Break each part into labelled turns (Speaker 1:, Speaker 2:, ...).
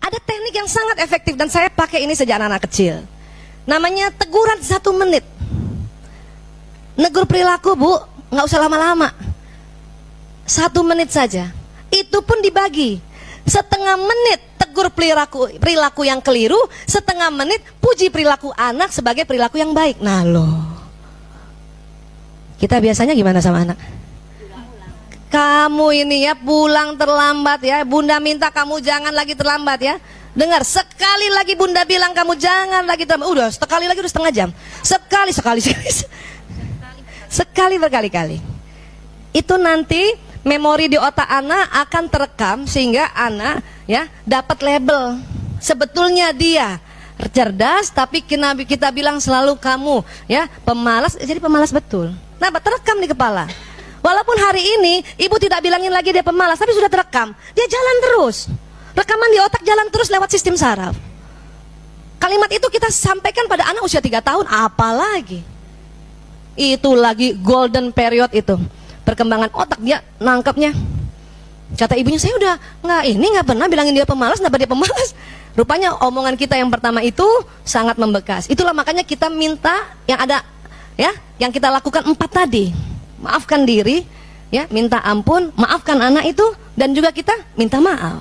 Speaker 1: Ada teknik yang sangat efektif dan saya pakai ini sejak anak-anak kecil. Namanya teguran 1 menit. Negur perilaku, Bu, nggak usah lama-lama. 1 menit saja. Itu pun dibagi. Setengah menit tegur perilaku yang keliru, setengah menit puji perilaku anak sebagai perilaku yang baik. Nah loh, kita biasanya gimana sama anak? Kamu ini ya pulang terlambat ya, bunda minta kamu jangan lagi terlambat ya. Dengar, sekali lagi bunda bilang kamu jangan lagi terlambat, udah sekali lagi udah setengah jam. Sekali berkali-kali. Itu nanti memori di otak anak akan terekam sehingga anak ya dapat label. Sebetulnya dia cerdas, tapi kita bilang selalu kamu ya pemalas, jadi pemalas betul. Nah, terekam di kepala. Walaupun hari ini ibu tidak bilangin lagi dia pemalas, tapi sudah terekam. Dia jalan terus. Rekaman di otak jalan terus lewat sistem saraf. Kalimat itu kita sampaikan pada anak usia 3 tahun, apalagi. Itu lagi golden period itu. Perkembangan otak dia nangkapnya. Kata ibunya, saya udah nggak pernah bilangin dia pemalas, kenapa dia pemalas? Rupanya omongan kita yang pertama itu sangat membekas. Itulah makanya kita minta yang ada ya, yang kita lakukan 4 tadi. Maafkan diri, ya, minta ampun, maafkan anak itu, dan juga kita minta maaf.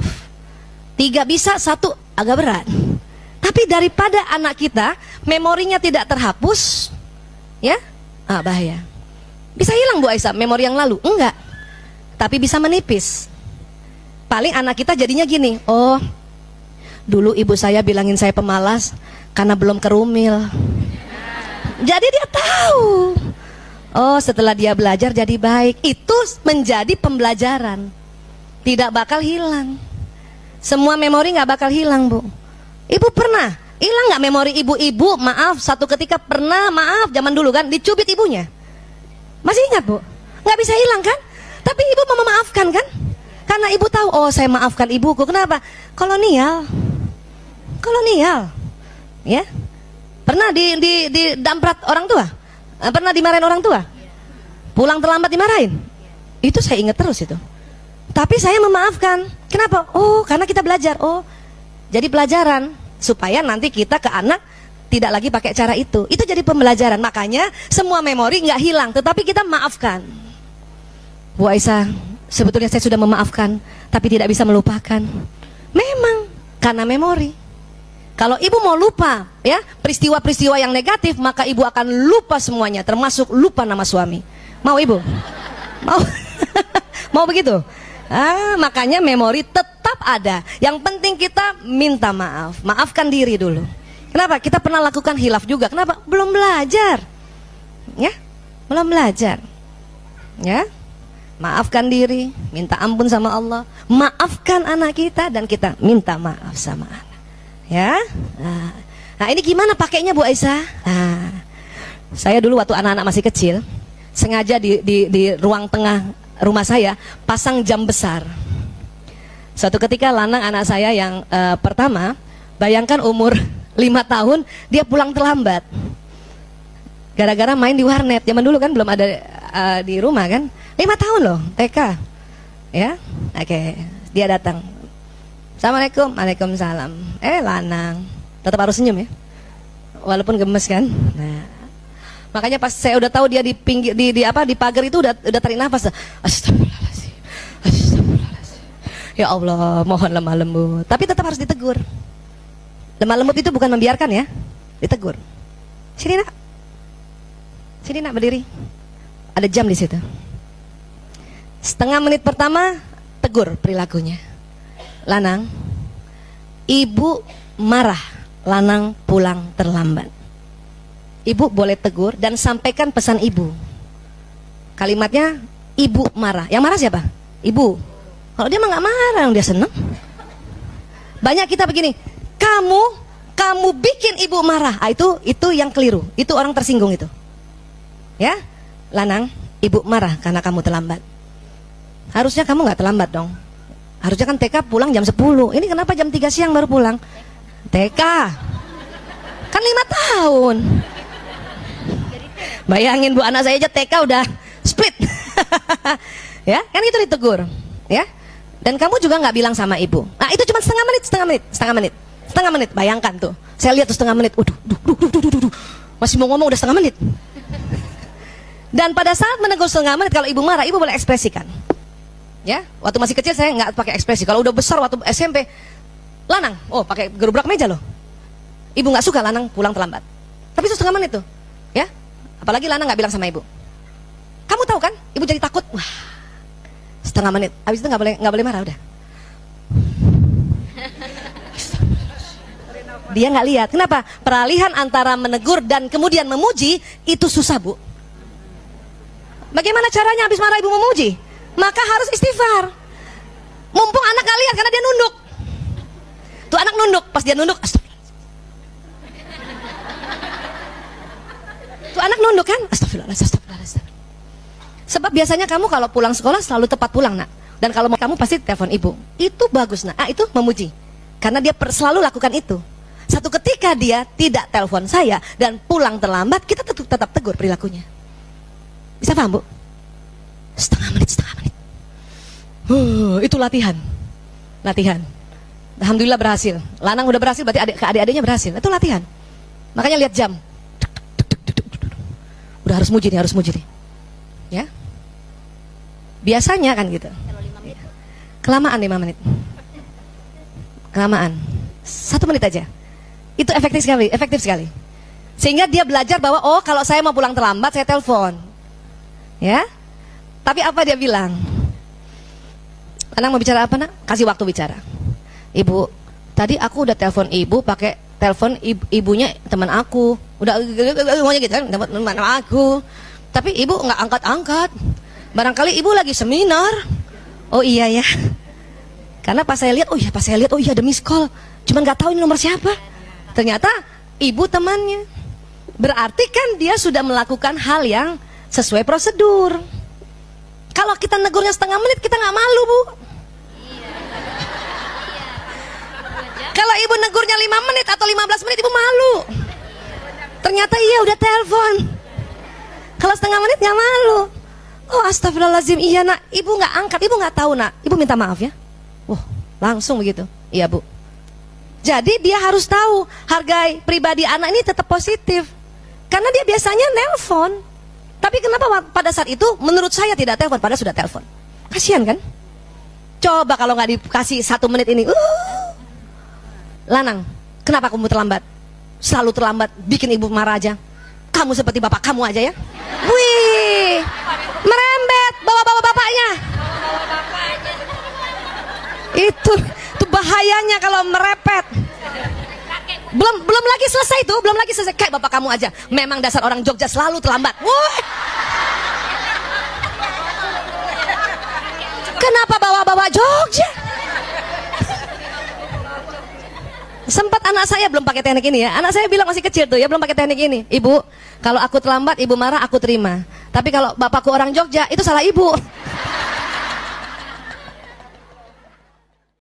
Speaker 1: 3 bisa, 1 agak berat. Tapi daripada anak kita memorinya tidak terhapus, ya, bahaya. Bisa hilang Bu Aisyah memori yang lalu? Enggak. Tapi bisa menipis. Paling anak kita jadinya gini, oh, dulu ibu saya bilangin saya pemalas karena belum kerumil. Jadi dia tahu. Oh, setelah dia belajar jadi baik. Itu menjadi pembelajaran. Tidak bakal hilang. Semua memori nggak bakal hilang, Bu. Ibu pernah hilang nggak memori ibu-ibu? Maaf, satu ketika pernah, maaf, zaman dulu kan dicubit ibunya. Masih ingat, Bu? Nggak bisa hilang kan? Tapi ibu mau memaafkan kan? Karena ibu tahu, oh saya maafkan ibuku. Kenapa? Kolonial. Ya. Pernah di damprat orang tua? Pernah dimarahin orang tua? Pulang terlambat dimarahin? Itu saya ingat terus itu. Tapi saya memaafkan. Kenapa? Oh, karena kita belajar. Oh, jadi pelajaran supaya nanti kita ke anak tidak lagi pakai cara itu. Itu jadi pembelajaran. Makanya semua memori nggak hilang, tetapi kita maafkan. Bu Aisyah, sebetulnya saya sudah memaafkan, tapi tidak bisa melupakan. Memang karena memori. Kalau ibu mau lupa ya peristiwa-peristiwa yang negatif, maka ibu akan lupa semuanya, termasuk lupa nama suami. Mau ibu? Mau? Mau begitu? Makanya memori tetap ada. Yang penting kita minta maaf, maafkan diri dulu. Kenapa? Kita pernah lakukan hilaf juga. Kenapa? Belum belajar. Ya, belum belajar. Ya, maafkan diri, minta ampun sama Allah, maafkan anak kita, dan kita minta maaf sama anak. Ya, nah ini gimana pakainya Bu Aisyah? Saya dulu waktu anak-anak masih kecil, sengaja di ruang tengah rumah saya pasang jam besar. Suatu ketika Lanang anak saya yang pertama, bayangkan umur 5 tahun dia pulang terlambat, gara-gara main di warnet. Zaman dulu kan belum ada di rumah kan. 5 tahun loh, TK. Ya, oke, dia datang. Assalamualaikum, waalaikumsalam. Lanang, tetap harus senyum ya, walaupun gemes kan. Nah, makanya pas saya udah tahu dia di pinggir di pagar itu udah tarik nafas. Astagfirullahaladzim, astagfirullahaladzim. Ya Allah, mohon lemah lembut. Tapi tetap harus ditegur. Lemah lembut itu bukan membiarkan ya, ditegur. Sini nak berdiri. Ada jam di situ. Setengah menit pertama tegur perilakunya. Lanang, ibu marah Lanang pulang terlambat. Ibu boleh tegur dan sampaikan pesan ibu. Kalimatnya, ibu marah. Yang marah siapa? Ibu. Kalau dia mah nggak marah, dia seneng. Banyak kita begini, kamu bikin ibu marah. Itu yang keliru. Itu orang tersinggung itu. Ya, Lanang, ibu marah karena kamu terlambat. Harusnya kamu nggak terlambat dong. Harusnya kan TK pulang jam 10. Ini kenapa jam 3 siang baru pulang? TK kan 5 tahun. Bayangin Bu, anak saya aja TK udah split. Ya, kan itu ditegur. Ya, Dan kamu juga nggak bilang sama ibu. Nah itu cuma setengah menit. Bayangkan tuh. Saya lihat tuh setengah menit. Masih mau ngomong udah setengah menit. Dan pada saat menegur setengah menit, kalau ibu marah, ibu boleh ekspresikan. Ya, waktu masih kecil saya nggak pakai ekspresi. Kalau udah besar waktu SMP, Lanang, pakai gerobak meja loh. Ibu nggak suka Lanang pulang terlambat. Tapi itu setengah menit tuh, ya. Apalagi Lanang nggak bilang sama ibu. Kamu tahu kan? Ibu jadi takut. Wah, setengah menit. Habis itu nggak boleh marah udah. Dia nggak lihat. Kenapa? Peralihan antara menegur dan kemudian memuji itu susah, Bu. Bagaimana caranya habis marah ibu memuji? Maka harus istighfar. Mumpung anak nggak lihat karena dia nunduk. Tuh anak nunduk, pas dia nunduk, astagfirullah. Tuh anak nunduk kan? Astagfirullah. Sebab biasanya kamu kalau pulang sekolah selalu tepat pulang, Nak. Dan kalau kamu pasti telepon ibu. Itu bagus, Nak. Itu memuji. Karena dia selalu lakukan itu. Satu ketika dia tidak telepon saya dan pulang terlambat, kita tetap tegur perilakunya. Bisa paham, Bu? Setengah menit. Itu latihan. Alhamdulillah berhasil. Lanang udah berhasil, berarti adik-adiknya berhasil. Itu latihan. Makanya lihat jam. Udah harus muji nih. Ya. Biasanya kan gitu. Kelamaan 5 menit. Kelamaan. 1 menit aja. Itu efektif sekali. Sehingga dia belajar bahwa kalau saya mau pulang terlambat, saya telepon. Ya. Tapi apa dia bilang? Anak mau bicara apa, Nak? Kasih waktu bicara. Ibu, tadi aku udah telepon ibu pakai telepon ibunya teman aku. Udah ngomongnya gitu kan, teman aku. Tapi ibu nggak angkat-angkat. Barangkali ibu lagi seminar. Oh iya ya. Karena pas saya lihat, ada miss call. Cuman nggak tahu ini nomor siapa. Ternyata ibu temannya. Berarti kan dia sudah melakukan hal yang sesuai prosedur. Kalau kita negurnya setengah menit, kita nggak malu, Bu. Kalau ibu negurnya 5 menit atau 15 menit, ibu malu. Ternyata iya udah telepon. Kalau setengah menit nggak malu. Oh astagfirullahaladzim, iya Nak. Ibu nggak angkat, ibu nggak tahu Nak. Ibu minta maaf ya. Langsung begitu. Iya Bu. Jadi dia harus tahu hargai pribadi anak ini tetap positif. Karena dia biasanya nelpon. Tapi kenapa pada saat itu menurut saya tidak telepon, padahal sudah telepon. Kasihan kan? Coba kalau nggak dikasih 1 menit ini. Lanang, kenapa kamu terlambat? Selalu terlambat, bikin ibu marah aja. Kamu seperti bapak kamu aja ya. Wih, merembet bawa-bawa bapaknya. Itu bahayanya kalau merepet. Belum lagi selesai, kayak bapak kamu aja. Memang dasar orang Jogja selalu terlambat. Wih. Kenapa bawa-bawa Jogja? Sempat anak saya belum pakai teknik ini ya. Anak saya bilang masih kecil tuh ya, belum pakai teknik ini. Ibu, kalau aku terlambat, ibu marah, aku terima. Tapi kalau bapakku orang Jogja, itu salah ibu.